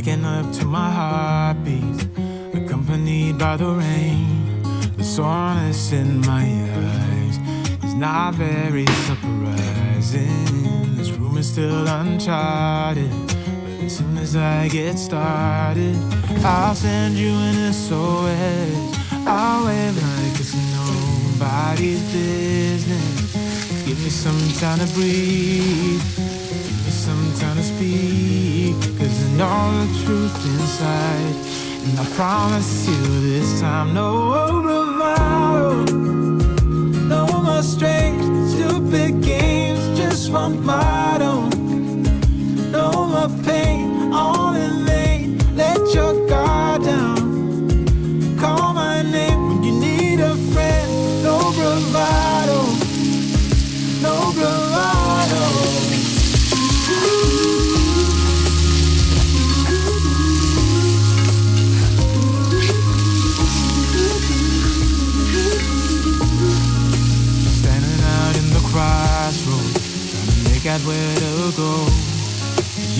waking up to my heartbeat, accompanied by the rain. The soreness in my eyes is not very surprising. This room is still uncharted, but as soon as I get started, I'll send you an SOS. I'll wave like it's nobody's business. Give me some time to breathe, give me some time to speak, 'cause I know the truth inside. And I promise you this time, no bravado, no more strange, stupid games, just one motto. No more pain, all in vain, let your guard down. Call my name when you need a friend, no bravado, no bravado. Crossroads, trying to make out where to go.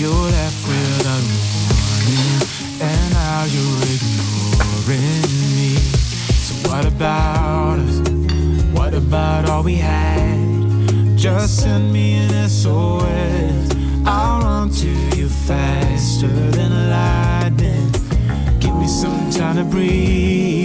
You're left without warning, and now you're ignoring me. So what about us? What about all we had? Just send me an SOS. I'll run to you faster than lightning. Give me some time to breathe.